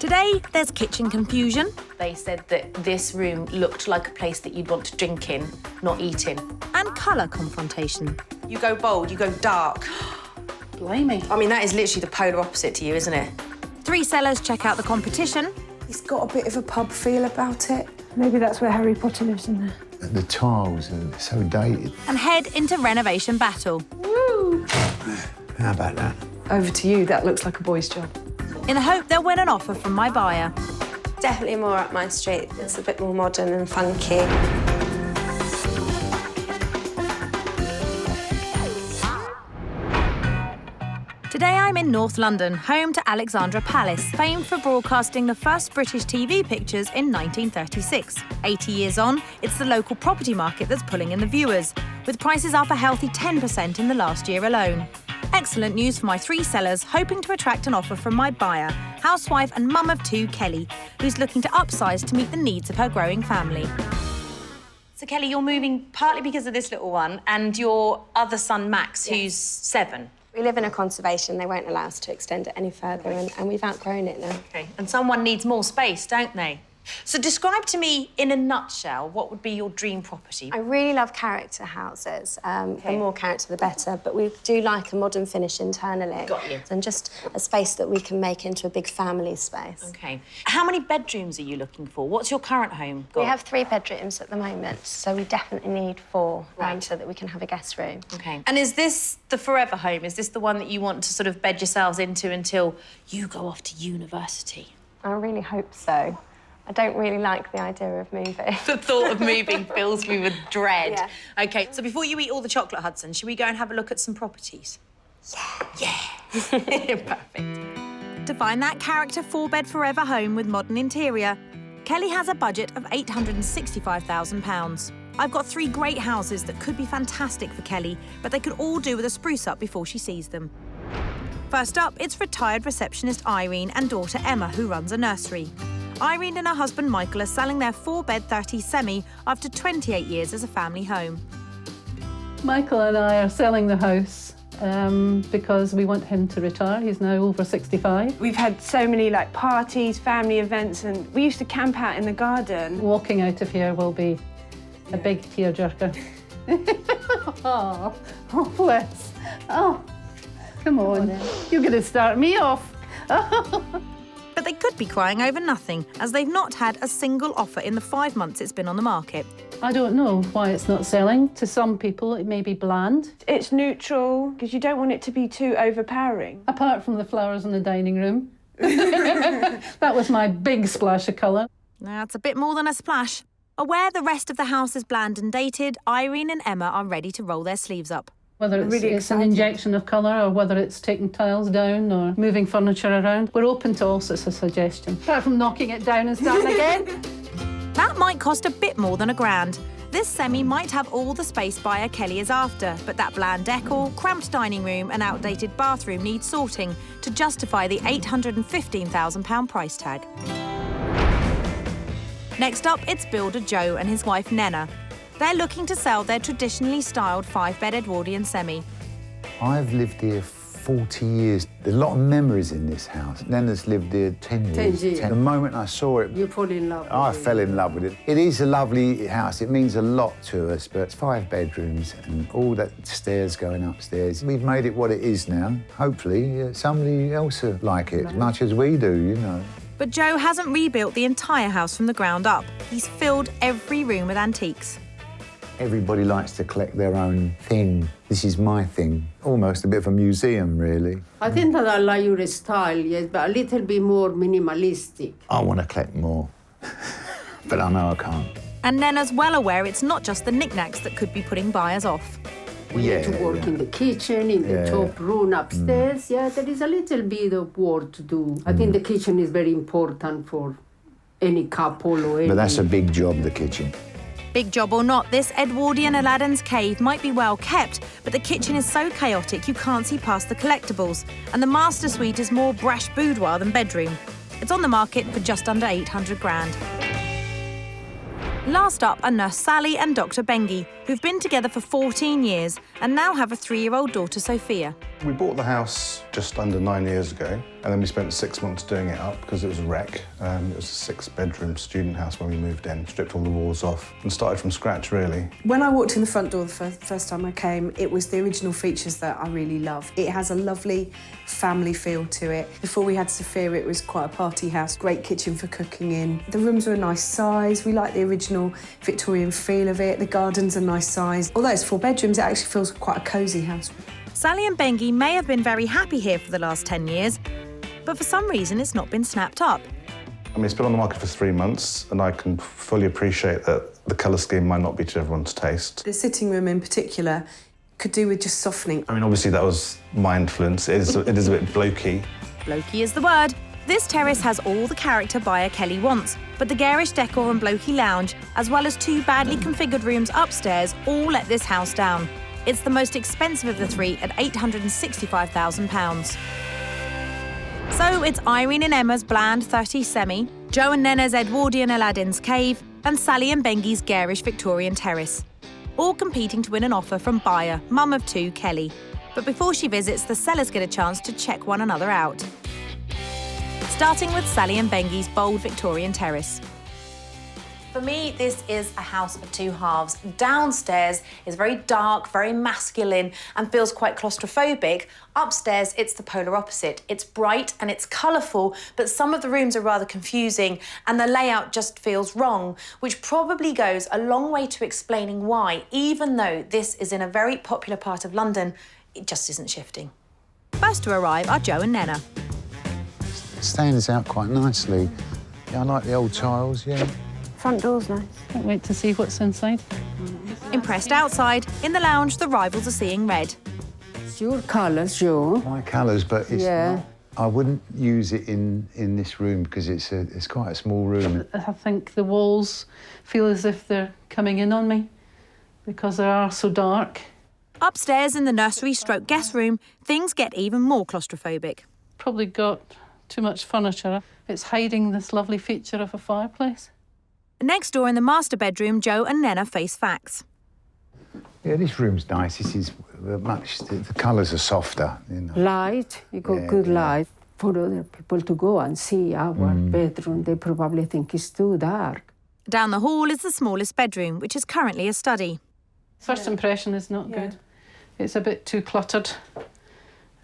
Today, there's kitchen confusion. They said that this room looked like a place that you'd want to drink in, not eat in. And colour confrontation. You go bold, you go dark. Blimey. I mean, that is literally the polar opposite to you, isn't it? Three sellers check out the competition. It's got a bit of a pub feel about it. Maybe that's where Harry Potter lives in there. The tiles are so dated. And head into renovation battle. Woo! How about that? Over to you, that looks like a boy's job. In the hope they'll win an offer from my buyer. Definitely more up my street. It's a bit more modern and funky. Today I'm in North London, home to Alexandra Palace, famed for broadcasting the first British TV pictures in 1936. 80 years on, it's the local property market that's pulling in the viewers, with prices up a healthy 10% in the last year alone. Excellent news for my three sellers, hoping to attract an offer from my buyer, housewife and mum of two, Kelly, who's looking to upsize to meet the needs of her growing family. So, Kelly, you're moving partly because of this little one and your other son, Max, who's 7. We live in a conservation. They won't allow us to extend it any further, and we've outgrown it now. OK. And someone needs more space, don't they? So describe to me, in a nutshell, what would be your dream property? I really love character houses. The more character, the better. But we do like a modern finish internally. Got you. And just a space that we can make into a big family space. OK. How many bedrooms are you looking for? What's your current home got? We have 3 bedrooms at the moment, so we definitely need 4 Right. so that we can have a guest room. OK. And is this the forever home? Is this the one that you want to sort of bed yourselves into until you go off to university? I really hope so. I don't really like the idea of moving. The thought of moving fills me with dread. Yeah. OK, so before you eat all the chocolate, Hudson, should we go and have a look at some properties? Yeah. Perfect. To find that character 4-bed forever home with modern interior, Kelly has a budget of £865,000. I've got 3 great houses that could be fantastic for Kelly, but they could all do with a spruce up before she sees them. First up, it's retired receptionist Irene and daughter Emma, who runs a nursery. Irene and her husband Michael are selling their 4-bed 30 semi after 28 years as a family home. Michael and I are selling the house because we want him to retire. He's now over 65. We've had so many parties, family events, and we used to camp out in the garden. Walking out of here will be a big tearjerker. Oh, bless. Oh, come on. You're going to start me off. But they could be crying over nothing, as they've not had a single offer in the 5 months it's been on the market. I don't know why it's not selling. To some people, it may be bland. It's neutral, because you don't want it to be too overpowering. Apart from the flowers in the dining room. That was my big splash of colour. Now, it's a bit more than a splash. Aware the rest of the house is bland and dated, Irene and Emma are ready to roll their sleeves up. Whether it's, Really it's an excited. injection of colour or whether it's taking tiles down or moving furniture around, we're open to all sorts of suggestions. Apart from knocking it down and starting again. That might cost a bit more than £1,000. This semi might have all the space buyer Kelly is after, but that bland decor, cramped dining room and outdated bathroom need sorting to justify the £815,000 price tag. Next up, it's builder Joe and his wife Neneh. They're looking to sell their traditionally styled 5-bed Edwardian semi. I've lived here 40 years. There's a lot of memories in this house. Neneh's lived here 10 years. 10 years. The moment I saw it, You fall in love with I it. fell in love with it. It is a lovely house. It means a lot to us, but it's 5 bedrooms and all that stairs going upstairs. We've made it what it is now. Hopefully, somebody else will like it as much as we do, you know. But Joe hasn't rebuilt the entire house from the ground up. He's filled every room with antiques. Everybody likes to collect their own thing. This is my thing. Almost a bit of a museum, really. I think that I like your style, yes, but a little bit more minimalistic. I want to collect more, but I know I can't. And Neneh's well aware it's not just the knickknacks that could be putting buyers off. We need to work in the kitchen, in the top room upstairs. Yeah, there is a little bit of work to do. I think the kitchen is very important for any couple or any... But that's a big job, the kitchen. Big job or not, this Edwardian Aladdin's cave might be well kept, but the kitchen is so chaotic you can't see past the collectibles, and the master suite is more brash boudoir than bedroom. It's on the market for just under 800 grand. Last up are Nurse Sally and Dr. Bengi, who've been together for 14 years and now have a 3-year-old daughter, Sophia. We bought the house just under 9 years ago, and then we spent 6 months doing it up because it was a wreck. It was a 6-bedroom student house when we moved in, stripped all the walls off and started from scratch, really. When I walked in the front door the first time I came, it was the original features that I really love. It has a lovely family feel to it. Before we had Sophia, it was quite a party house, great kitchen for cooking in. The rooms were a nice size. We like the original Victorian feel of it. The garden's a nice size. Although it's 4 bedrooms, it actually feels quite a cosy house. Sally and Bengi may have been very happy here for the last 10 years, but for some reason it's not been snapped up. I mean, it's been on the market for 3 months, and I can fully appreciate that the colour scheme might not be to everyone's taste. The sitting room in particular could do with just softening. I mean, obviously that was my influence. It is a bit blokey. Blokey is the word. This terrace has all the character buyer Kelly wants, but the garish decor and blokey lounge, as well as 2 badly configured rooms upstairs, all let this house down. It's the most expensive of the 3 at £865,000. So it's Irene and Emma's bland 30 semi, Joe and Neneh's Edwardian Aladdin's Cave, and Sally and Bengi's garish Victorian terrace. All competing to win an offer from buyer, mum of 2, Kelly. But before she visits, the sellers get a chance to check one another out. Starting with Sally and Bengi's bold Victorian terrace. For me, this is a house of 2 halves. Downstairs is very dark, very masculine, and feels quite claustrophobic. Upstairs, it's the polar opposite. It's bright and it's colourful, but some of the rooms are rather confusing and the layout just feels wrong, which probably goes a long way to explaining why, even though this is in a very popular part of London, it just isn't shifting. First to arrive are Joe and Neneh. It stands out quite nicely. Yeah, I like the old tiles, yeah. Front door's nice. Can't wait to see what's inside. Impressed outside, in the lounge the rivals are seeing red. It's your colours, Joe. My colours, but it's Yeah. not, I wouldn't use it in this room because it's quite a small room. I think the walls feel as if they're coming in on me because they are so dark. Upstairs in the nursery stroke guest room, things get even more claustrophobic. Probably got too much furniture. It's hiding this lovely feature of a fireplace. Next door in the master bedroom, Joe and Neneh face facts. Yeah, this room's nice. This is the colours are softer, you know. Light, you got Yeah, good yeah. light. For other people to go and see our bedroom, they probably think it's too dark. Down the hall is the smallest bedroom, which is currently a study. First impression is not good. It's a bit too cluttered.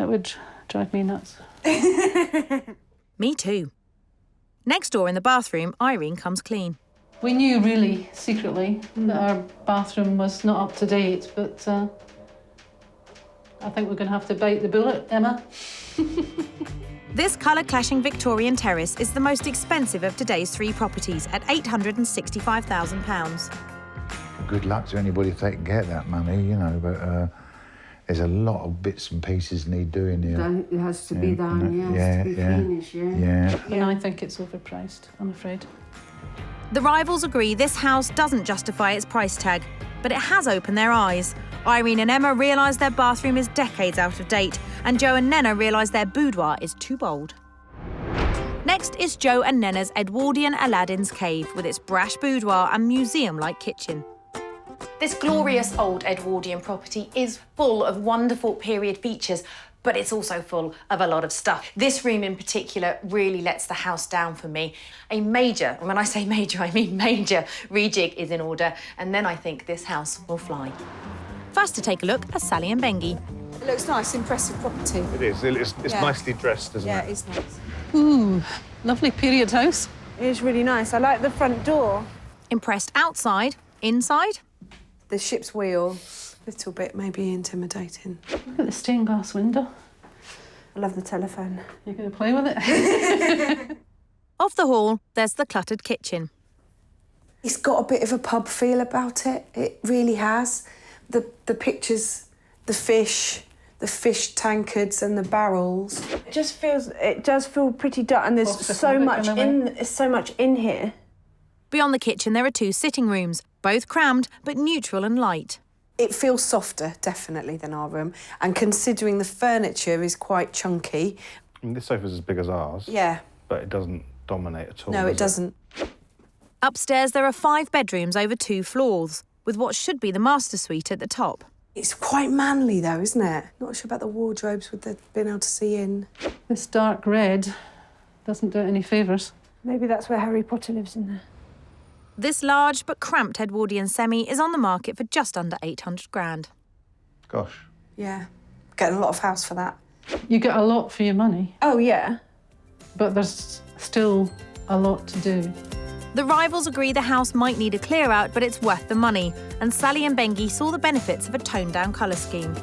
It would drive me nuts. Me too. Next door in the bathroom, Irene comes clean. We knew really secretly that our bathroom was not up to date, but I think we're going to have to bite the bullet, Emma. This colour-clashing Victorian terrace is the most expensive of today's 3 properties at £865,000. Good luck to anybody if they can get that money, you know, but there's a lot of bits and pieces need doing here. It has to be done, yes, to be finished, Yeah. And I think it's overpriced, I'm afraid. The rivals agree this house doesn't justify its price tag, but it has opened their eyes. Irene and Emma realise their bathroom is decades out of date, and Joe and Neneh realise their boudoir is too bold. Next is Joe and Neneh's Edwardian Aladdin's Cave, with its brash boudoir and museum-like kitchen. This glorious old Edwardian property is full of wonderful period features, but it's also full of a lot of stuff. This room in particular really lets the house down for me. A major, and when I say major, I mean major, rejig is in order, and then I think this house will fly. First to take a look are Sally and Bengi. It looks nice, impressive property. It is. It's Yeah. nicely dressed, isn't Yeah, it? it is nice. Ooh, lovely period house. It is really nice. I like the front door. Impressed outside, inside? The ship's wheel, a little bit maybe intimidating. Look at the stained glass window. I love the telephone. You're going to play with it? Off the hall, there's the cluttered kitchen. It's got a bit of a pub feel about it. It really has. The pictures, the fish tankards and the barrels. It does feel pretty dark, and there's so much in here. Beyond the kitchen, there are 2 sitting rooms, both crammed but neutral and light. It feels softer, definitely, than our room. And considering the furniture is quite chunky. I mean, this sofa's as big as ours. Yeah. But it doesn't dominate at all. No, it does doesn't. Upstairs, there are 5 bedrooms over 2 floors, with what should be the master suite at the top. It's quite manly though, isn't it? Not sure about the wardrobes with the being able to see in. This dark red doesn't do it any favours. Maybe that's where Harry Potter lives in there. This large but cramped Edwardian semi is on the market for just under 800 grand. Gosh. Yeah, getting a lot of house for that. You get a lot for your money, Oh, yeah. but there's still a lot to do. The rivals agree the house might need a clear out, but it's worth the money, and Sally and Bengi saw the benefits of a toned-down colour scheme.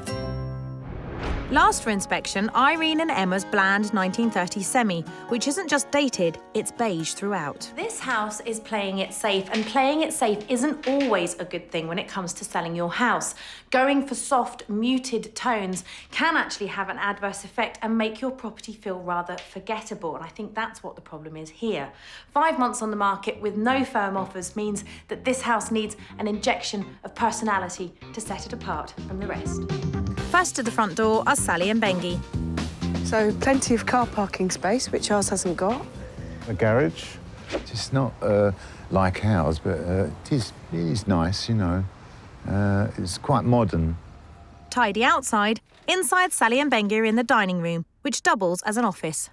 Last for inspection, Irene and Emma's bland 1930s semi, which isn't just dated, it's beige throughout. This house is playing it safe, and playing it safe isn't always a good thing when it comes to selling your house. Going for soft, muted tones can actually have an adverse effect and make your property feel rather forgettable, and I think that's what the problem is here. 5 months on the market with no firm offers means that this house needs an injection of personality to set it apart from the rest. First to the front door are Sally and Bengi. So plenty of car parking space, which ours hasn't got. A garage. It's not like ours, but it is nice, you know. It's quite modern. Tidy outside. Inside, Sally and Bengi are in the dining room, which doubles as an office.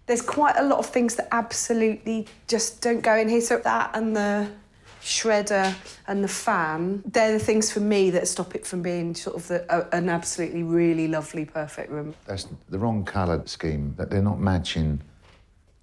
There's quite a lot of things that absolutely just don't go in here. So that and the shredder and the fan, they're the things for me that stop it from being sort of an absolutely really lovely, perfect room. That's the wrong colour scheme, that they're not matching.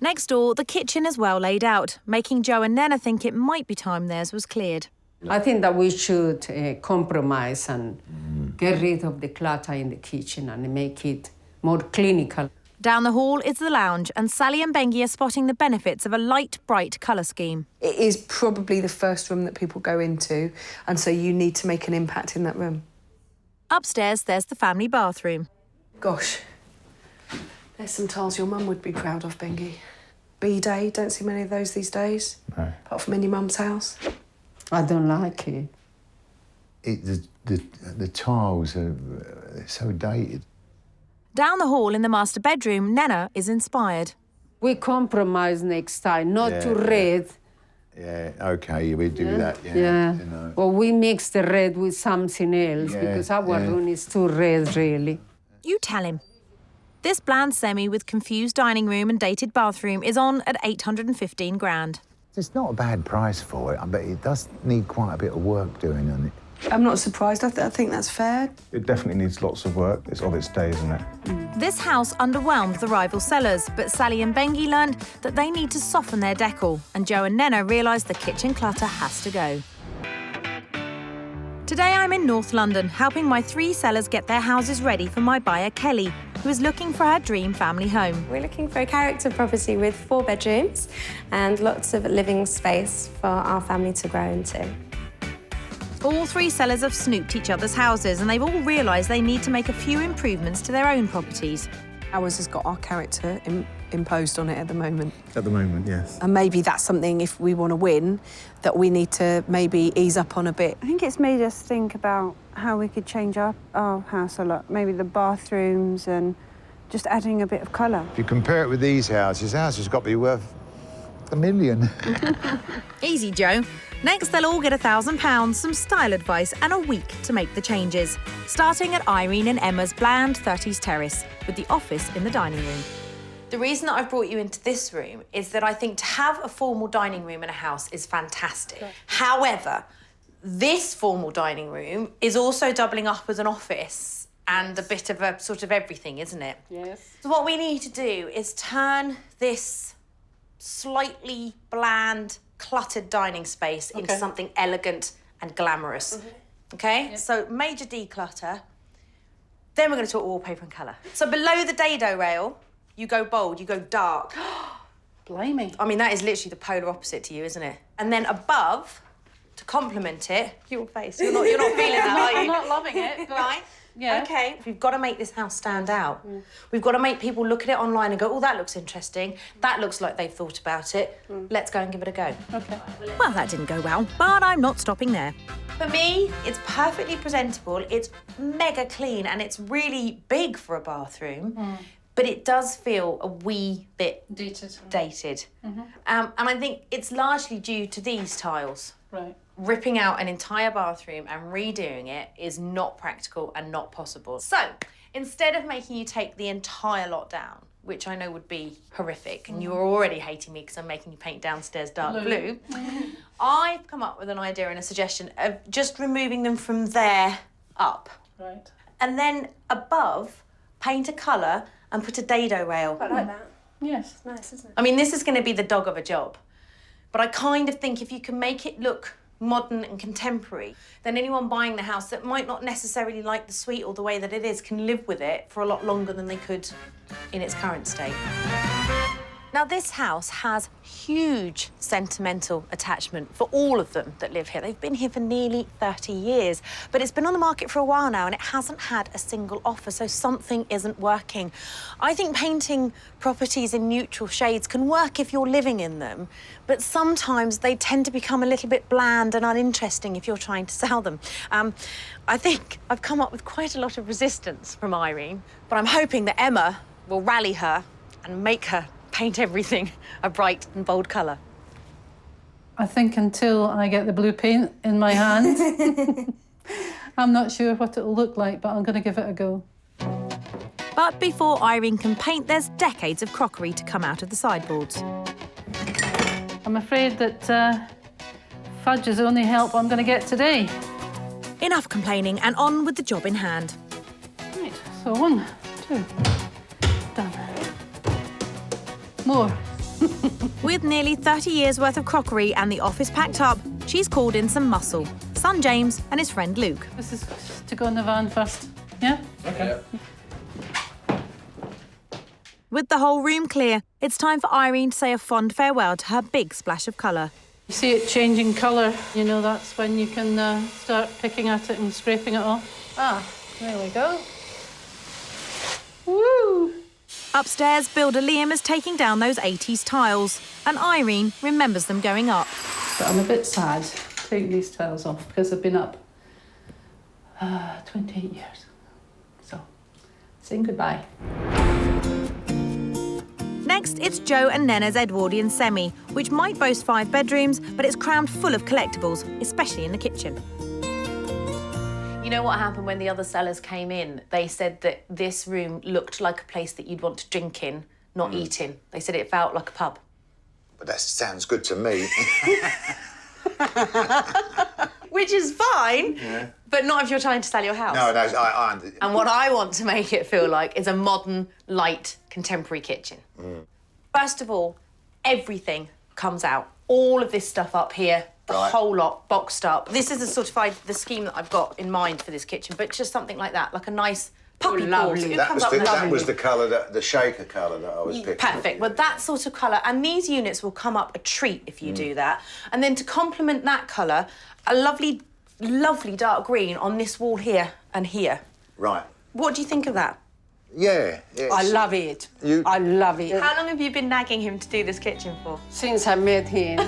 Next door, the kitchen is well laid out, making Joe and Neneh think it might be time theirs was cleared. I think that we should compromise and get rid of the clutter in the kitchen and make it more clinical. Down the hall is the lounge, and Sally and Bengi are spotting the benefits of a light, bright colour scheme. It is probably the first room that people go into, and so you need to make an impact in that room. Upstairs, there's the family bathroom. Gosh, there's some tiles your mum would be proud of, Bengi. B-day, don't see many of those these days, No. apart from in your mum's house. I don't like it. The tiles are so dated. Down the hall in the master bedroom, Neneh is inspired. We compromise next time, not Yeah, too yeah. red. Yeah, OK, we do that, yeah. Yeah. You know. Or we mix the red with something else Yeah, because our yeah. room is too red, really. You tell him. This bland semi with confused dining room and dated bathroom is on at 815 grand. It's not a bad price for it, but it does need quite a bit of work doing on it. I'm not surprised. I think that's fair. It definitely needs lots of work. It's of its day, isn't it? This house underwhelmed the rival sellers, but Sally and Bengi learned that they need to soften their decor, and Joe and Neneh realised the kitchen clutter has to go. Today I'm in North London, helping my 3 sellers get their houses ready for my buyer Kelly, who is looking for her dream family home. We're looking for a character property with 4 bedrooms and lots of living space for our family to grow into. All 3 sellers have snooped each other's houses, and they've all realised they need to make a few improvements to their own properties. Ours has got our character imposed on it at the moment. At the moment, yes. And maybe that's something, if we want to win, that we need to maybe ease up on a bit. I think it's made us think about how we could change our house a lot. Maybe the bathrooms and just adding a bit of colour. If you compare it with these houses, ours has got to be worth $1 million. Easy, Joe. Next, they'll all get £1,000, some style advice, and a week to make the changes. Starting at Irene and Emma's bland 30s terrace, with the office in the dining room. The reason that I've brought you into this room is that I think to have a formal dining room in a house is fantastic. Sure. However, this formal dining room is also doubling up as an office and a bit of a sort of everything, isn't it? Yes. So what we need to do is turn this slightly bland, cluttered dining space into something elegant and glamorous. Okay? Yep. So major declutter. Then we're going to talk wallpaper and colour. So below the dado rail, you go bold, you go dark. Blimey. I mean, that is literally the polar opposite to you, isn't it? And then above, to complement it, your face. You're not feeling that, are you? I'm not loving it, but... Right? Yeah. OK, we've got to make this house stand out. We've got to make people look at it online and go, oh, that looks interesting. That looks like they've thought about it. Let's go and give it a go. OK. Well, that didn't go well, but I'm not stopping there. For me, it's perfectly presentable, it's mega clean, and it's really big for a bathroom, but it does feel a wee bit dated. And I think it's largely due to these tiles. Right. ripping out an entire bathroom and redoing it is not practical and not possible. So instead of making you take the entire lot down, which I know would be horrific, and you are already hating me because I'm making you paint downstairs dark blue, I've come up with an idea and a suggestion of just removing them from there up. Right. And then above, paint a colour and put a dado rail. I like that. Yes. It's nice, isn't it? I mean, this is going to be the dog of a job, but I kind of think if you can make it look modern and contemporary, then anyone buying the house that might not necessarily like the suite or the way that it is can live with it for a lot longer than they could in its current state. Now, this house has huge sentimental attachment for all of them that live here. They've been here for nearly 30 years, but it's been on the market for a while now and it hasn't had a single offer, so something isn't working. I think painting properties in neutral shades can work if you're living in them, but sometimes they tend to become a little bit bland and uninteresting if you're trying to sell them. I think I've come up with quite a lot of resistance from Irene, but I'm hoping that Emma will rally her and make her paint everything a bright and bold colour. I think until I get the blue paint in my hand, I'm not sure what it'll look like, but I'm going to give it a go. But before Irene can paint, there's decades of crockery to come out of the sideboards. I'm afraid that fudge is the only help I'm going to get today. Enough complaining and on with the job in hand. Right, so 1, 2, done. More. With nearly 30 years' worth of crockery and the office packed up, she's called in some muscle. Son James and his friend Luke. This is to go in the van first, yeah? Okay. With the whole room clear, it's time for Irene to say a fond farewell to her big splash of colour. You see it changing colour, you know, that's when you can start picking at it and scraping it off. Ah, there we go. Woo! Upstairs, builder Liam is taking down those 80s tiles, and Irene remembers them going up. But I'm a bit sad taking these tiles off because I've been up 28 years. So, saying goodbye. Next, it's Joe and Neneh's Edwardian semi, which might boast 5 bedrooms, but it's crammed full of collectibles, especially in the kitchen. You know what happened when the other sellers came in? They said that this room looked like a place that you'd want to drink in, not eat in. They said it felt like a pub. But that sounds good to me. Which is fine, but not if you're trying to sell your house. No, I And what I want to make it feel like is a modern, light, contemporary kitchen. First of all, everything comes out. All of this stuff up here, the whole lot boxed up. This is the scheme that I've got in mind for this kitchen, but just something like that, like a nice puppy paws. That was the colour, the shaker colour that I was picking. Perfect. Well, that sort of colour, and these units will come up a treat if you do that. And then to complement that colour, a lovely, lovely dark green on this wall here and here. Right. What do you think of that? Yeah. I love it. I love it. How long have you been nagging him to do this kitchen for? Since I met him.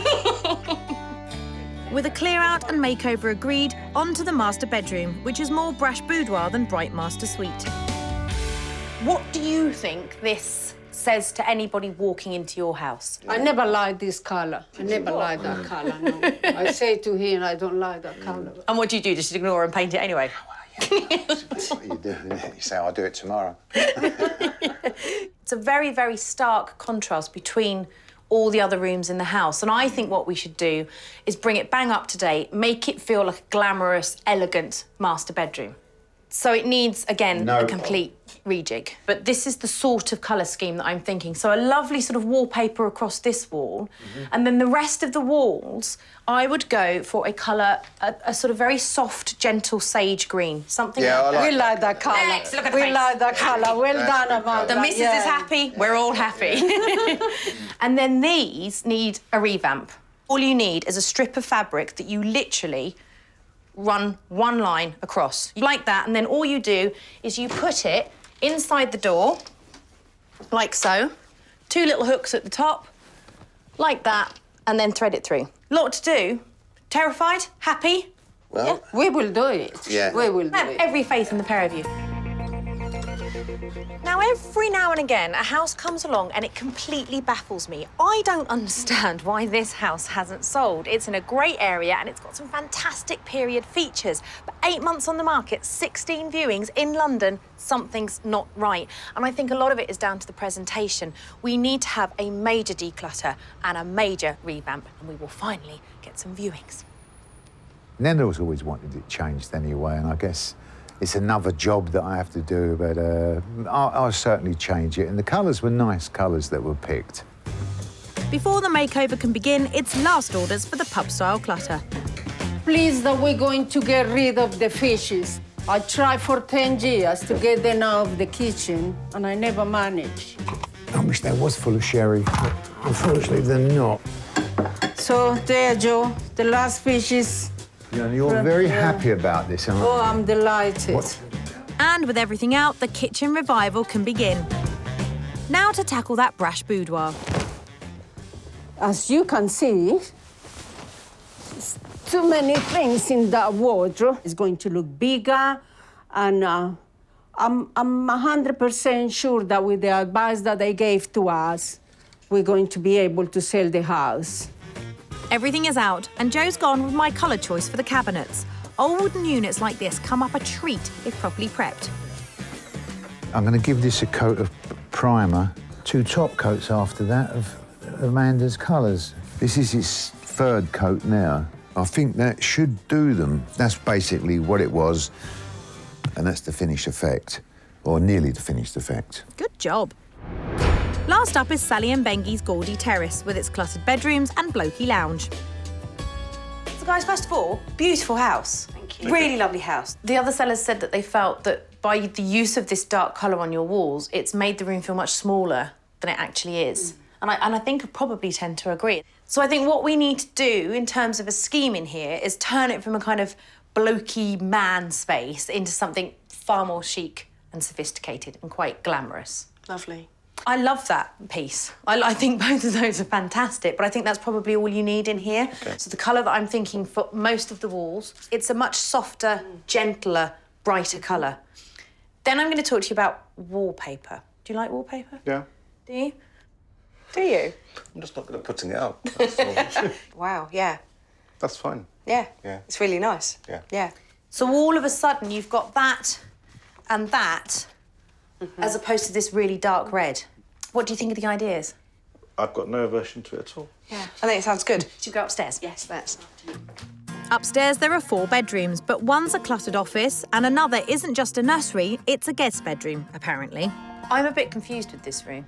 With a clear-out and makeover agreed, on to the master bedroom, which is more brash boudoir than bright master suite. What do you think this says to anybody walking into your house? I never liked this colour. I never liked that colour, no. I say to him, I don't like that colour. And what do you do? Just ignore and paint it anyway? That's what you do, isn't it? You say, I'll do it tomorrow. It's a very, very stark contrast between all the other rooms in the house. And I think what we should do is bring it bang up to date, make it feel like a glamorous, elegant master bedroom. So it needs, again, a complete rejig. But this is the sort of colour scheme that I'm thinking. So a lovely sort of wallpaper across this wall. And then the rest of the walls, I would go for a colour, a sort of very soft, gentle sage green. Something like that. We like that colour. Next, look at the we face. like that colour. Well done, Amanda. The missus is happy, we're all happy. And then these need a revamp. All you need is a strip of fabric that you literally run one line across. Like that, and then all you do is you put it inside the door, like so. 2 little hooks at the top, like that, and then thread it through. Lot to do. Terrified? Happy? Well, We will do it. Yeah. We will do I have it. every faith in the pair of you. Now, every now and again, a house comes along and it completely baffles me. I don't understand why this house hasn't sold. It's in a great area and it's got some fantastic period features. But 8 months on the market, 16 viewings in London, something's not right. And I think a lot of it is down to the presentation. We need to have a major declutter and a major revamp, and we will finally get some viewings. Neneh's always wanted it changed anyway, and I guess it's another job that I have to do, but I'll certainly change it. And the colours were nice colours that were picked. Before the makeover can begin, it's last orders for the pub-style clutter. Please, that we're going to get rid of the fishes. I tried for 10 years to get them out of the kitchen, and I never managed. I wish they was full of sherry, but unfortunately they're not. So there, Joe, the last fishes. Yeah, and you're very happy about this, aren't you? Oh, I'm delighted. What? And with everything out, the kitchen revival can begin. Now to tackle that brash boudoir. As you can see, there's too many things in that wardrobe. It's going to look bigger, and I'm 100% sure that with the advice that they gave to us, we're going to be able to sell the house. Everything is out, and Joe's gone with my colour choice for the cabinets. Old wooden units like this come up a treat if properly prepped. I'm going to give this a coat of primer, 2 top coats after that of Amanda's colours. This is its 3rd coat now. I think that should do them. That's basically what it was, and that's the finished effect, or nearly the finished effect. Good job. Last up is Sally and Bengi's gaudy terrace with its cluttered bedrooms and blokey lounge. So guys, first of all, beautiful house. Thank you. Really lovely house. The other sellers said that they felt that by the use of this dark colour on your walls, it's made the room feel much smaller than it actually is. And I think I probably tend to agree. So I think what we need to do in terms of a scheme in here is turn it from a kind of blokey man space into something far more chic and sophisticated and quite glamorous. Lovely. I love that piece. I think both of those are fantastic, but I think that's probably all you need in here. Okay. So the colour that I'm thinking for most of the walls, it's a much softer, gentler, brighter colour. Then I'm going to talk to you about wallpaper. Do you like wallpaper? Yeah. Do you? Do you? I'm just not good at putting it up. That's all. Wow, yeah. That's fine. Yeah. Yeah. It's really nice. Yeah. Yeah. So all of a sudden you've got that and that as opposed to this really dark red. What do you think of the ideas? I've got no aversion to it at all. Yeah. I think it sounds good. Should we go upstairs? Yes, let's. Upstairs, there are 4 bedrooms, but one's a cluttered office and another isn't just a nursery, it's a guest bedroom, apparently. I'm a bit confused with this room.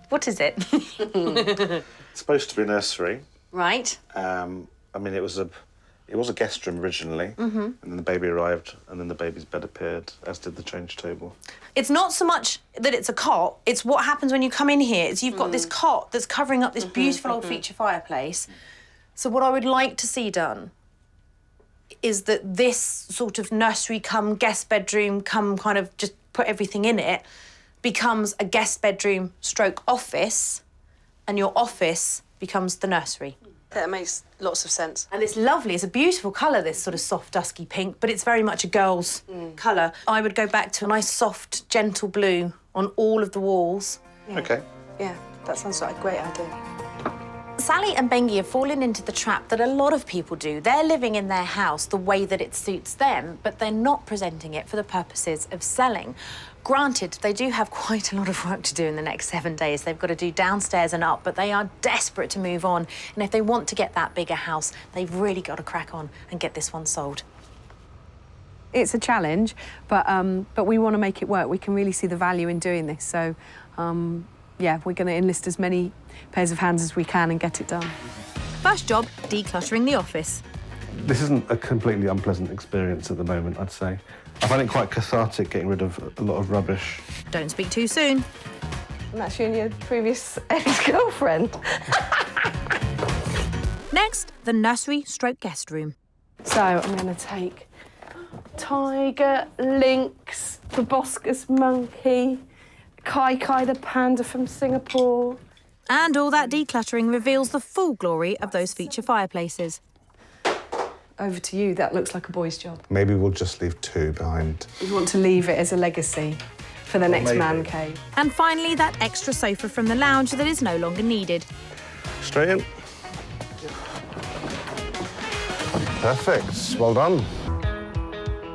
What is it? It's supposed to be a nursery. Right. I mean, it was a guest room originally, and then the baby arrived, and then the baby's bed appeared, as did the change table. It's not so much that it's a cot, it's what happens when you come in here. It's you've got this cot that's covering up this beautiful old feature fireplace. So what I would like to see done is that this sort of nursery come guest bedroom come kind of just put everything in it becomes a guest bedroom stroke office, and your office becomes the nursery. That makes lots of sense. And it's lovely. It's a beautiful colour, this sort of soft, dusky pink, but it's very much a girl's colour. I would go back to a nice, soft, gentle blue on all of the walls. Yeah. Okay. Yeah, that sounds like a great idea. Sally and Bengi have fallen into the trap that a lot of people do. They're living in their house the way that it suits them, but they're not presenting it for the purposes of selling. Granted, they do have quite a lot of work to do in the next 7 days. They've got to do downstairs and up, but they are desperate to move on. And if they want to get that bigger house, they've really got to crack on and get this one sold. It's a challenge, but we want to make it work. We can really see the value in doing this. So, yeah, we're going to enlist as many pairs of hands as we can and get it done. First job, decluttering the office. This isn't a completely unpleasant experience at the moment, I'd say. I find it quite cathartic getting rid of a lot of rubbish. Don't speak too soon. And that's you and your previous ex-girlfriend. Next, the nursery stroke guest room. So I'm going to take tiger, lynx, proboscis monkey, Kai Kai the panda from Singapore. And all that decluttering reveals the full glory of those feature fireplaces. Over to you, that looks like a boy's job. Maybe we'll just leave 2 behind. We want to leave it as a legacy. for the next man cave. And finally, that extra sofa from the lounge that is no longer needed. Straight in. Perfect. Well done.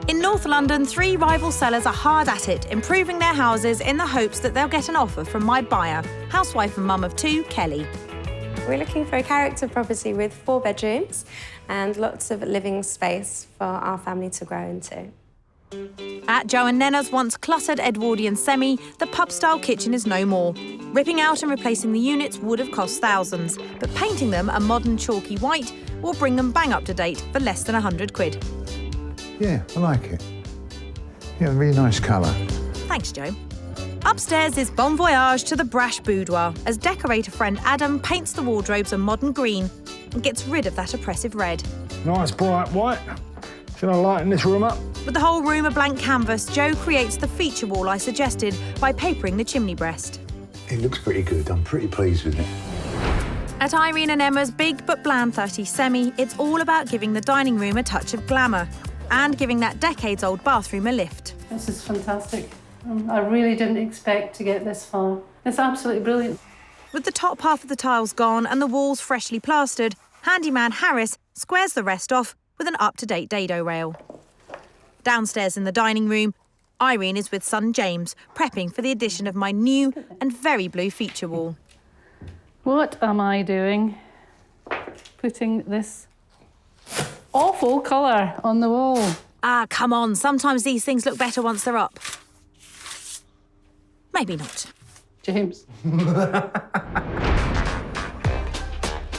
In North London, 3 rival sellers are hard at it, improving their houses in the hopes that they'll get an offer from my buyer, housewife and mum of 2, Kelly. We're looking for a character property with 4 bedrooms and lots of living space for our family to grow into. At Joe and Neneh's once cluttered Edwardian semi, the pub-style kitchen is no more. Ripping out and replacing the units would have cost thousands, but painting them a modern chalky white will bring them bang up to date for less than 100 quid. Yeah, I like it. Yeah, really nice colour. Thanks, Joe. Upstairs is bon voyage to the brash boudoir as decorator friend Adam paints the wardrobes a modern green and gets rid of that oppressive red. Nice bright white. Should I lighten this room up? With the whole room a blank canvas, Joe creates the feature wall I suggested by papering the chimney breast. It looks pretty good. I'm pretty pleased with it. At Irene and Emma's big but bland 30 semi, it's all about giving the dining room a touch of glamour and giving that decades-old bathroom a lift. This is fantastic. I really didn't expect to get this far. It's absolutely brilliant. With the top half of the tiles gone and the walls freshly plastered, handyman Harris squares the rest off with an up-to-date dado rail. Downstairs in the dining room, Irene is with son James, prepping for the addition of my new and very blue feature wall. What am I doing? Putting this awful colour on the wall. Ah, come on. Sometimes these things look better once they're up. Maybe not. James.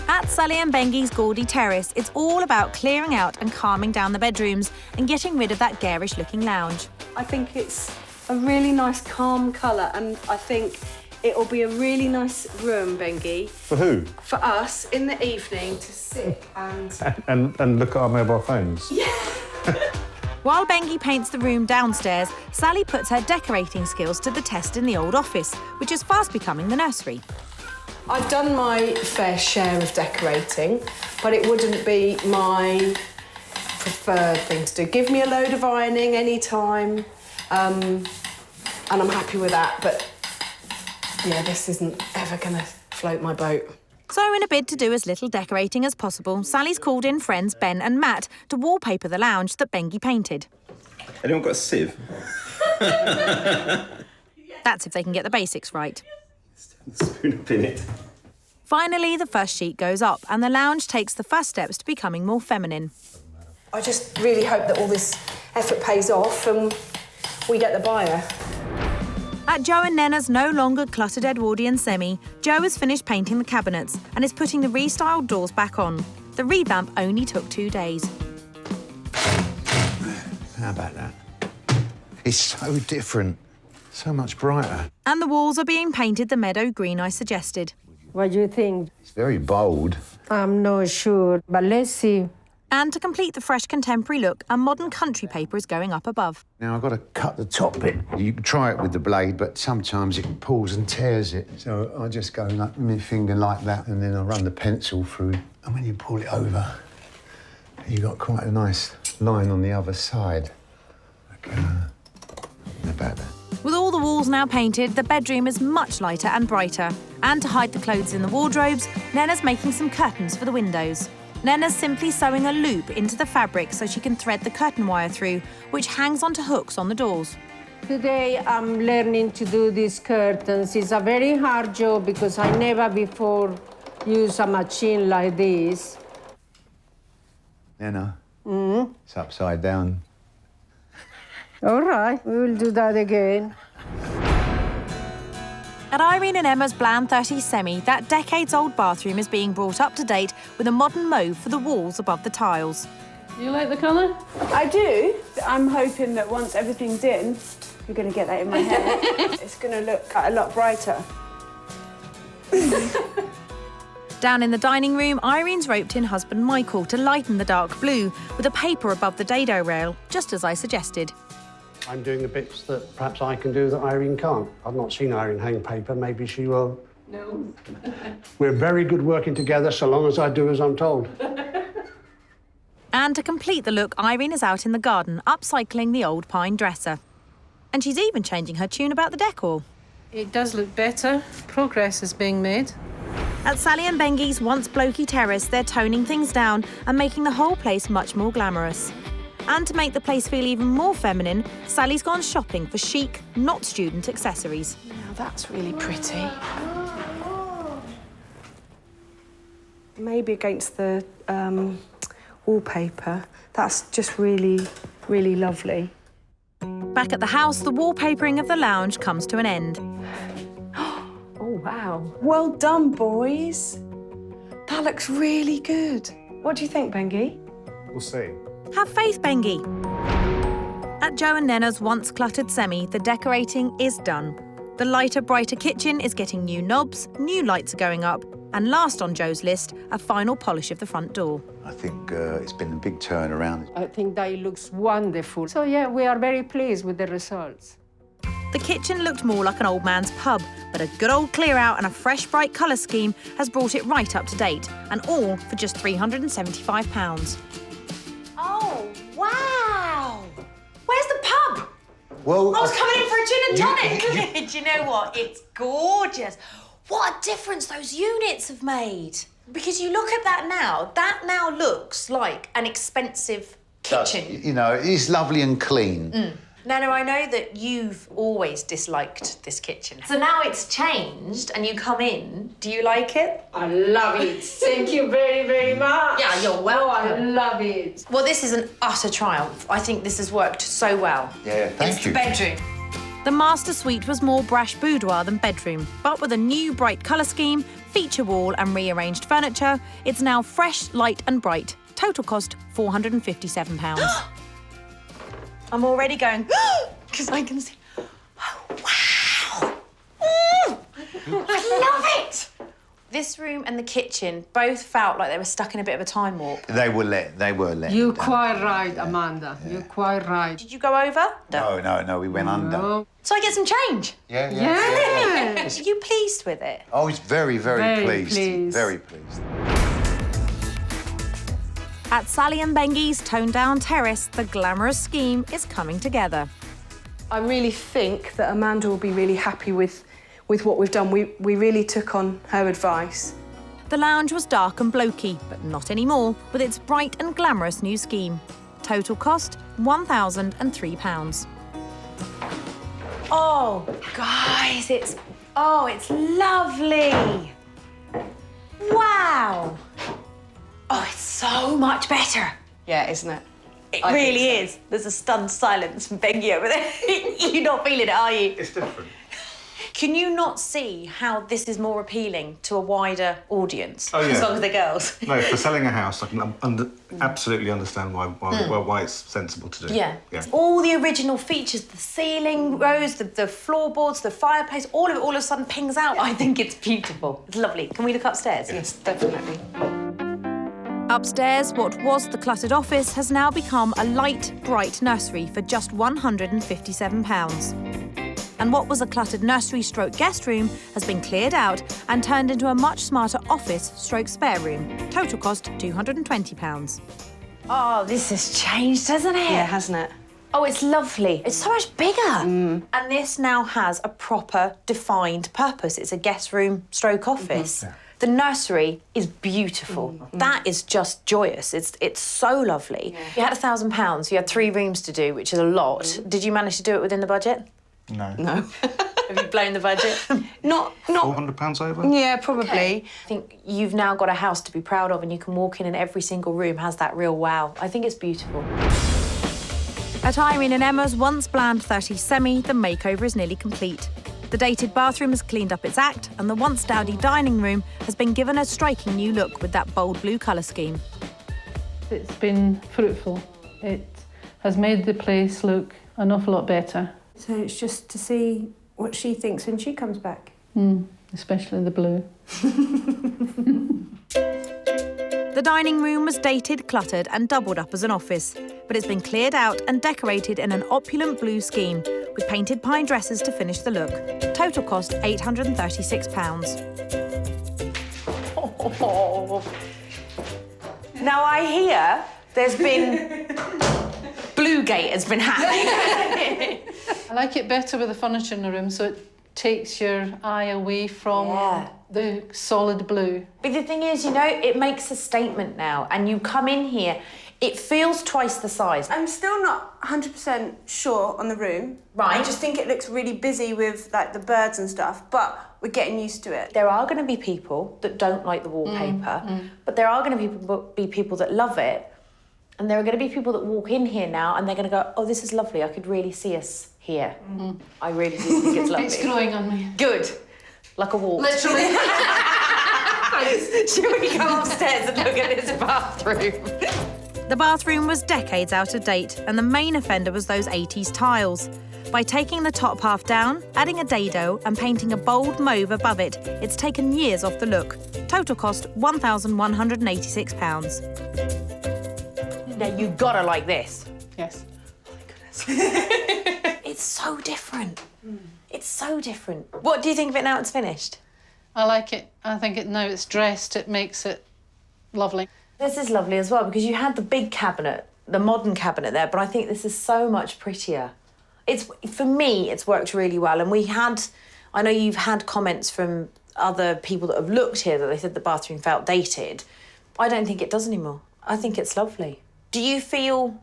At Sally and Bengie's gaudy terrace, it's all about clearing out and calming down the bedrooms and getting rid of that garish-looking lounge. I think it's a really nice calm colour and I think it'll be a really nice room, Bengie. For who? For us in the evening to sit and... And look at our mobile phones. Yeah. While Bengie paints the room downstairs, Sally puts her decorating skills to the test in the old office, which is fast becoming the nursery. I've done my fair share of decorating, but it wouldn't be my preferred thing to do. Give me a load of ironing anytime, and I'm happy with that, but yeah, this isn't ever going to float my boat. So in a bid to do as little decorating as possible, Sally's called in friends Ben and Matt to wallpaper the lounge that Bengie painted. Anyone got a sieve? That's if they can get the basics right. Spoon up in it. Finally, the first sheet goes up and the lounge takes the first steps to becoming more feminine. I just really hope that all this effort pays off and we get the buyer. At Joe and Neneh's no longer cluttered Edwardian semi, Joe has finished painting the cabinets and is putting the restyled doors back on. The revamp only took 2 days. How about that? It's so different, so much brighter. And the walls are being painted the meadow green I suggested. What do you think? It's very bold. I'm not sure, but let's see. And to complete the fresh contemporary look, a modern country paper is going up above. Now, I've got to cut the top bit. You can try it with the blade, but sometimes it pulls and tears it. So I just go like with my finger like that, and then I run the pencil through. And when you pull it over, you've got quite a nice line on the other side. Okay. How about that? With all the walls now painted, the bedroom is much lighter and brighter. And to hide the clothes in the wardrobes, Neneh's making some curtains for the windows. Neneh's simply sewing a loop into the fabric so she can thread the curtain wire through, which hangs onto hooks on the doors. Today I'm learning to do these curtains. It's a very hard job because I never before used a machine like this. Neneh, it's upside down. All right, we will do that again. At Irene and Emma's bland 30 semi, that decades-old bathroom is being brought up to date with a modern mauve for the walls above the tiles. You like the colour? I do. I'm hoping that once everything's in, you're going to get that in my hair. It's going to look a lot brighter. Down in the dining room, Irene's roped in husband Michael to lighten the dark blue with a paper above the dado rail, just as I suggested. I'm doing the bits that perhaps I can do that Irene can't. I've not seen Irene hang paper. Maybe she will. No. We're very good working together so long as I do as I'm told. And to complete the look, Irene is out in the garden, upcycling the old pine dresser. And she's even changing her tune about the decor. It does look better. Progress is being made. At Sally and Bengie's once blokey terrace, they're toning things down and making the whole place much more glamorous. And to make the place feel even more feminine, Sally's gone shopping for chic, not student accessories. Now that's really pretty. Maybe against the wallpaper. That's just really, really lovely. Back at the house, the wallpapering of the lounge comes to an end. Oh, wow. Well done, boys. That looks really good. What do you think, Bengi? We'll see. Have faith, Bengi. At Joe and Neneh's once cluttered semi, the decorating is done. The lighter, brighter kitchen is getting new knobs, new lights are going up, and last on Joe's list, a final polish of the front door. I think it's been a big turnaround. I think that it looks wonderful. So yeah, we are very pleased with the results. The kitchen looked more like an old man's pub, but a good old clear out and a fresh, bright colour scheme has brought it right up to date, and all for just £375. Oh, wow! Where's the pub? Well, I was coming in for a gin and tonic. Do you know what? It's gorgeous. What a difference those units have made. Because you look at that now looks like an expensive kitchen. You know, it is lovely and clean. Neneh, I know that you've always disliked this kitchen. So now it's changed and you come in. Do you like it? I love it. Thank you very, very much. Yeah, you're welcome. Oh, I love it. Well, this is an utter triumph. I think this has worked so well. Yeah, thank It's you. the bedroom. The master suite was more brash boudoir than bedroom, but with a new bright colour scheme, feature wall and rearranged furniture, it's now fresh, light and bright. Total cost £457. I'm already going, because I can see. Oh, wow! I love it! This room and the kitchen both felt like they were stuck in a bit of a time warp. They were let. You're quite right, Amanda. Yeah. You're quite right. Did you go over? No, we went under. So I get some change? Yeah. Are you pleased with it? I was very, very pleased. Very pleased. At Sally and Bengie's toned-down terrace, the glamorous scheme is coming together. I really think that Amanda will be really happy with what we've done. We really took on her advice. The lounge was dark and blokey, but not anymore, with its bright and glamorous new scheme. Total cost £1,003. Oh, guys, it's lovely. Wow. Oh, it's so much better. Yeah, isn't it? It really is. There's a stunned silence from Bengi over there. You're not feeling it, are you? It's different. Can you not see how this is more appealing to a wider audience? Oh, yeah. As long as they're girls. No, for selling a house, I can absolutely understand why it's sensible to do. Yeah. All the original features, the ceiling rose, the floorboards, the fireplace, all of it all of a sudden pings out. I think it's beautiful. It's lovely. Can we look upstairs? Yes, definitely. Upstairs, what was the cluttered office has now become a light, bright nursery for just £157. And what was a cluttered nursery-stroke guest room has been cleared out and turned into a much smarter office-stroke spare room. Total cost £220. Oh, this has changed, hasn't it? Yeah, hasn't it? Oh, it's lovely. It's so much bigger. And this now has a proper, defined purpose. It's a guest room stroke office. Yeah. The nursery is beautiful. That is just joyous. It's so lovely. Yeah. You had £1,000. You had 3 rooms to do, which is a lot. Did you manage to do it within the budget? No. Have you blown the budget? Not £400 over? Yeah, probably. Okay. I think you've now got a house to be proud of and you can walk in and every single room has that real wow. I think it's beautiful. At Irene and Emma's once bland 30 semi, the makeover is nearly complete. The dated bathroom has cleaned up its act and the once dowdy dining room has been given a striking new look with that bold blue colour scheme. It's been fruitful. It has made the place look an awful lot better. So it's just to see what she thinks when she comes back. Especially the blue. The dining room was dated, cluttered and doubled up as an office, but it's been cleared out and decorated in an opulent blue scheme with painted pine dresses to finish the look. Total cost £836. Oh. Now I hear there's been... Bluegate has been happening. I like it better with the furniture in the room, so it takes your eye away from the solid blue. But the thing is, you know, it makes a statement now, and you come in here, it feels twice the size. I'm still not 100% sure on the room. Right. I just think it looks really busy with, like, the birds and stuff, but we're getting used to it. There are going to be people that don't like the wallpaper, but there are going to be people that love it. And there are going to be people that walk in here now and they're going to go, oh, this is lovely. I could really see us here. I really do think it's lovely. It's growing on me. Good. Like a wall. Literally. Should we go upstairs and look at this bathroom? The bathroom was decades out of date, and the main offender was those 80s tiles. By taking the top half down, adding a dado and painting a bold mauve above it, it's taken years off the look. Total cost £1,186. Now, you gotta like this. Yes. Oh, my goodness. It's so different. It's so different. What do you think of it now it's finished? I like it. I think now it's dressed, it makes it lovely. This is lovely as well, because you had the big cabinet, the modern cabinet there, but I think this is so much prettier. For me, it's worked really well. And I know you've had comments from other people that have looked here that they said the bathroom felt dated. I don't think it does anymore. I think it's lovely. Do you feel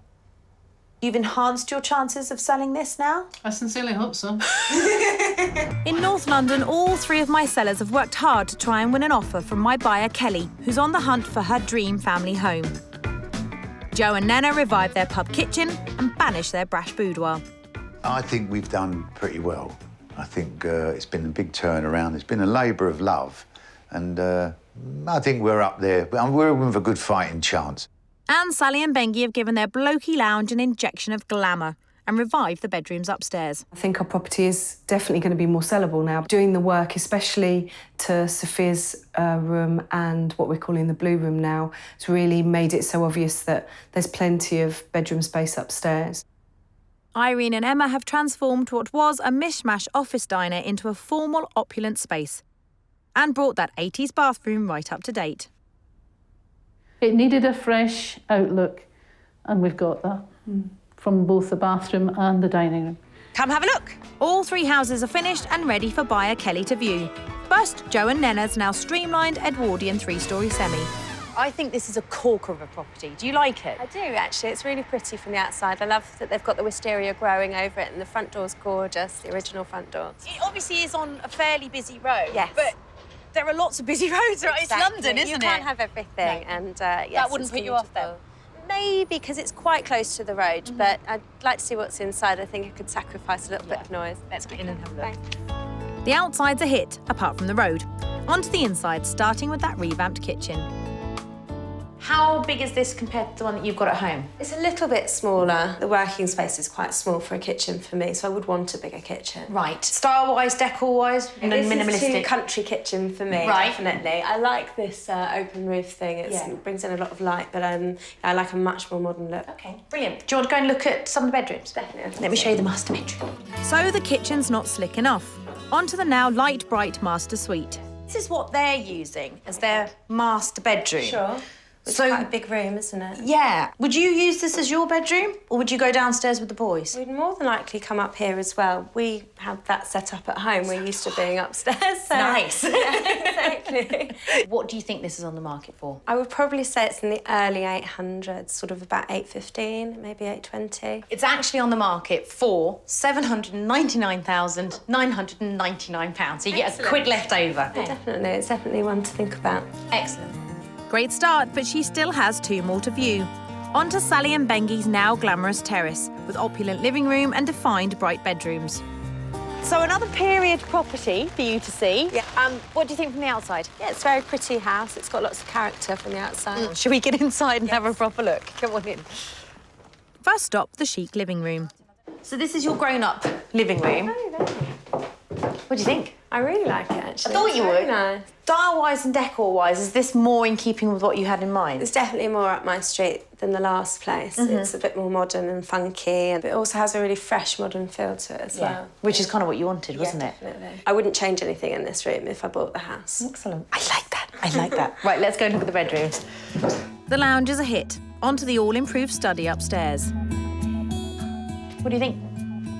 you've enhanced your chances of selling this now? I sincerely hope so. In North London, all three of my sellers have worked hard to try and win an offer from my buyer, Kelly, who's on the hunt for her dream family home. Joe and Neneh revived their pub kitchen and banished their brash boudoir. I think we've done pretty well. I think it's been a big turnaround. It's been a labour of love. And I think we're up there. We're with a good fighting chance. And Sally and Bengi have given their blokey lounge an injection of glamour and revived the bedrooms upstairs. I think our property is definitely going to be more sellable now. Doing the work, especially to Sophia's room and what we're calling the blue room now, has really made it so obvious that there's plenty of bedroom space upstairs. Irene and Emma have transformed what was a mishmash office diner into a formal, opulent space and brought that 80s bathroom right up to date. It needed a fresh outlook, and we've got that from both the bathroom and the dining room. Come have a look. All three houses are finished and ready for buyer Kelly to view. First, Joe and Neneh's now streamlined Edwardian three-storey semi. I think this is a corker of a property. Do you like it? I do, actually. It's really pretty from the outside. I love that they've got the wisteria growing over it, and the front door's gorgeous, the original front door. It obviously is on a fairly busy road. Yes. But there are lots of busy roads, right? Exactly. It's London, isn't it? You can't have everything, and yes, that wouldn't it's put you off then? beautiful. Maybe, because it's quite close to the road, but I'd like to see what's inside. I think I could sacrifice a little bit of noise. Let's get in and have a look. Thanks. The outside's a hit, apart from the road. Onto the inside, starting with that revamped kitchen. How big is this compared to the one that you've got at home? It's a little bit smaller. The working space is quite small for a kitchen for me, so I would want a bigger kitchen. Right. Style-wise, decor-wise, and this minimalistic? Is too country kitchen for me, Right. definitely. I like this open roof thing. It brings in a lot of light, but I like a much more modern look. Okay, brilliant. Do you want to go and look at some of the bedrooms? Definitely. Let me show you the master bedroom. So the kitchen's not slick enough. Onto the now light bright master suite. This is what they're using as their master bedroom. Sure. It's quite a big room, isn't it? Yeah. Would you use this as your bedroom, or would you go downstairs with the boys? We'd more than likely come up here as well. We have that set up at home. We're used to being upstairs. So. Nice. Yeah, exactly. What do you think this is on the market for? I would probably say it's in the early 800s, sort of about 815, maybe 820. It's actually on the market for £799,999. So you get a quid left over. Yeah, definitely. It's definitely one to think about. Excellent. Great start, but she still has two more to view. Onto Sally and Bengi's now glamorous terrace, with opulent living room and defined bright bedrooms. So another period property for you to see. Yeah. What do you think from the outside? Yeah, it's a very pretty house. It's got lots of character from the outside. Should we get inside and have a proper look? Come on in. First stop, the chic living room. So this is your grown-up living room. Oh, very. What do you think? I really like it, actually. I thought It's you very would. Nice. Style-wise and decor-wise, is this more in keeping with what you had in mind? It's definitely more up my street than the last place. It's a bit more modern and funky, but it also has a really fresh, modern feel to it as well. Which is kind of what you wanted, wasn't it? Definitely. I wouldn't change anything in this room if I bought the house. Excellent. I like that. I like that. Right, let's go and look at the bedrooms. The lounge is a hit. Onto the all-improved study upstairs. What do you think?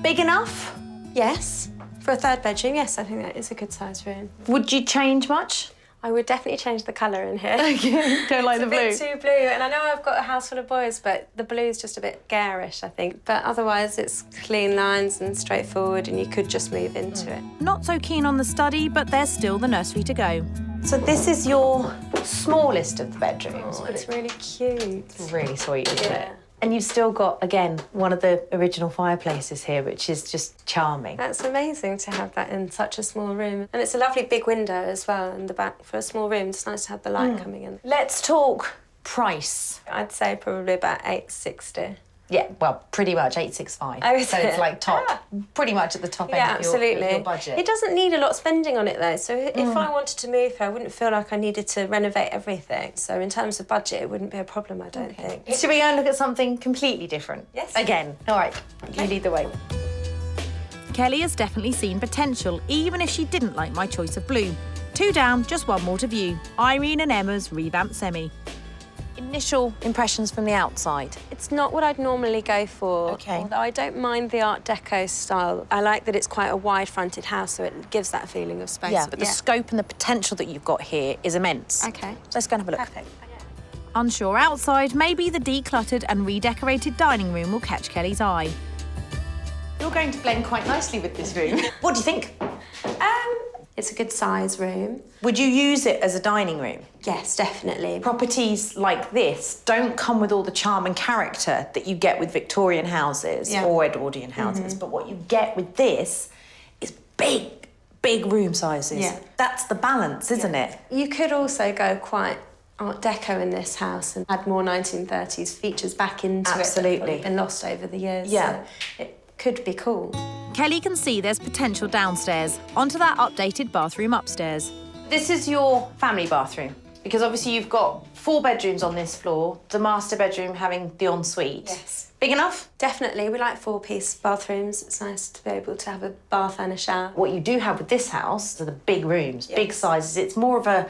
Big enough? Yes. For a third bedroom, yes, I think that is a good size room. Would you change much? I would definitely change the colour in here. Okay, don't like the blue. It's a bit too blue, and I know I've got a house full of boys, but the blue's just a bit garish, I think. But otherwise, it's clean lines and straightforward, and you could just move into it. Not so keen on the study, but there's still the nursery to go. So this is your smallest of the bedrooms. Oh, it's really cute. It's really sweet, isn't it? And you've still got, again, one of the original fireplaces here, which is just charming. That's amazing to have that in such a small room. And it's a lovely big window as well in the back for a small room. It's nice to have the light coming in. Let's talk price. I'd say probably about $860. Yeah, well, pretty much $865. Oh, is so it? it's like top, pretty much at the top end of your budget. It doesn't need a lot of spending on it though. So if I wanted to move here, I wouldn't feel like I needed to renovate everything. So in terms of budget, it wouldn't be a problem, I don't think. Should we go and look at something completely different? Yes. Again. All right, you lead the way. Kelly has definitely seen potential, even if she didn't like my choice of blue. 2 down, just 1 more to view. Irene and Emma's revamped semi. Initial impressions from the outside. It's not what I'd normally go for. Okay. Although I don't mind the Art Deco style. I like that it's quite a wide-fronted house, so it gives that feeling of space. Yeah, but the scope and the potential that you've got here is immense. Okay. Let's go and have a look. Perfect. Unsure outside, maybe the decluttered and redecorated dining room will catch Kelly's eye. You're going to blend quite nicely with this room. What do you think? It's a good size room. Would you use it as a dining room? Yes, definitely. Properties like this don't come with all the charm and character that you get with Victorian houses or Edwardian houses, but what you get with this is big room sizes. Yeah. That's the balance, isn't it? You could also go quite Art Deco in this house and add more 1930s features back into it. Absolutely. That have been lost over the years. Yeah. So it could be cool. Kelly can see there's potential downstairs, onto that updated bathroom upstairs. This is your family bathroom, because obviously you've got 4 bedrooms on this floor, the master bedroom having the ensuite. Yes. Big enough? Definitely. We like 4-piece bathrooms. It's nice to be able to have a bath and a shower. What you do have with this house are the big rooms, big sizes. It's more of a,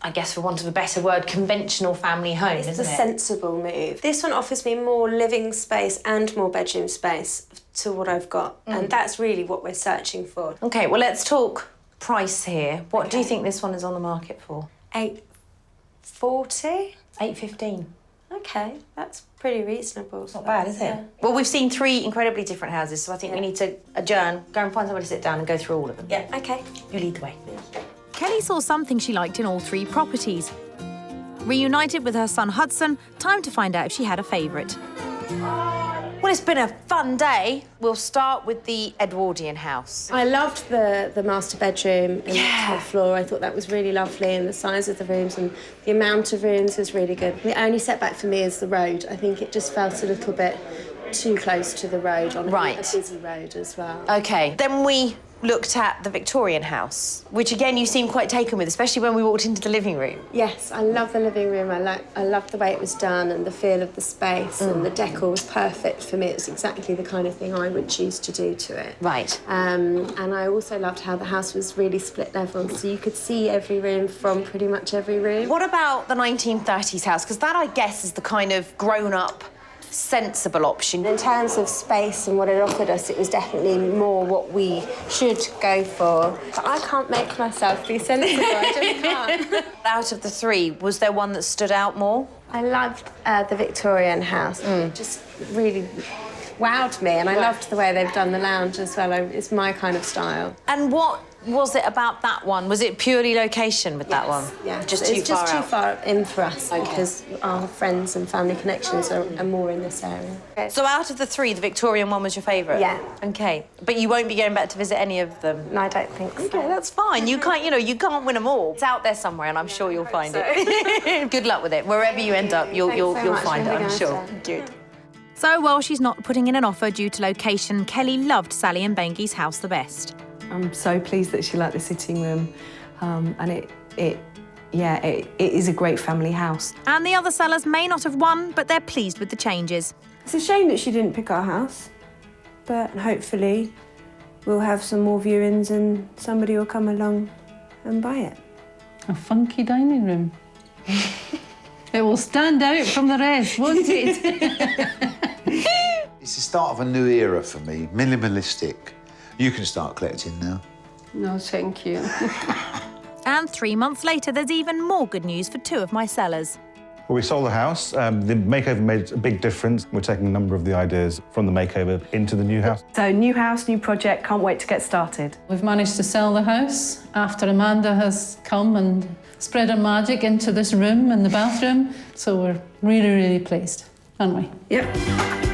I guess for want of a better word, conventional family home, isn't it? It's a sensible move. This one offers me more living space and more bedroom space to what I've got, and that's really what we're searching for. OK, well, let's talk price here. What do you think this one is on the market for? $840? $815. OK, that's pretty reasonable. Not bad, is it? Well, we've seen 3 incredibly different houses, so I think we need to adjourn, go and find somewhere to sit down and go through all of them. Yeah, OK. You lead the way. Kelly saw something she liked in all 3 properties. Reunited with her son Hudson, time to find out if she had a favourite. Well, it's been a fun day. We'll start with the Edwardian house. I loved the master bedroom and the top floor. I thought that was really lovely, and the size of the rooms and the amount of rooms was really good. The only setback for me is the road. I think it just felt a little bit too close to the road on a busy road as well. OK, then we looked at the Victorian house, which again you seemed quite taken with, especially when we walked into the living room. Yes, I love the living room. I loved the way it was done and the feel of the space, and the decor was perfect for me. It's exactly the kind of thing I would choose to do to it. Right. And I also loved how the house was really split level, so you could see every room from pretty much every room. What about the 1930s house? Because that, I guess, is the kind of grown-up, sensible option. In terms of space and what it offered us, it was definitely more what we should go for. But I can't make myself be sensible, I just can't. Out of the 3, was there one that stood out more? I loved the Victorian house. It just really wowed me, and I loved the way they've done the lounge as well. It's my kind of style. And what was it about that one? Was it purely location with that one? Yeah, just it's too far too out? far in for us because our friends and family connections are more in this area. So out of the 3, the Victorian one was your favourite? Yeah. OK, but you won't be going back to visit any of them? No, I don't think so. OK, that's fine. You can't, you can't win them all. It's out there somewhere, and I'm sure you'll find it. Good luck with it. Wherever you end up, you'll find it, I'm sure. Good. So while she's not putting in an offer due to location, Kelly loved Sally and Bengi's house the best. I'm so pleased that she liked the sitting room, and it is a great family house. And the other sellers may not have won, but they're pleased with the changes. It's a shame that she didn't pick our house, but hopefully we'll have some more viewings and somebody will come along and buy it. A funky dining room. It will stand out from the rest, won't it? It's the start of a new era for me, minimalistic. You can start collecting now. No, thank you. And 3 months later, there's even more good news for 2 of my sellers. Well, we sold the house. The makeover made a big difference. We're taking a number of the ideas from the makeover into the new house. So new house, new project, can't wait to get started. We've managed to sell the house after Amanda has come and spread her magic into this room and the bathroom. So we're really, really pleased, aren't we? Yep.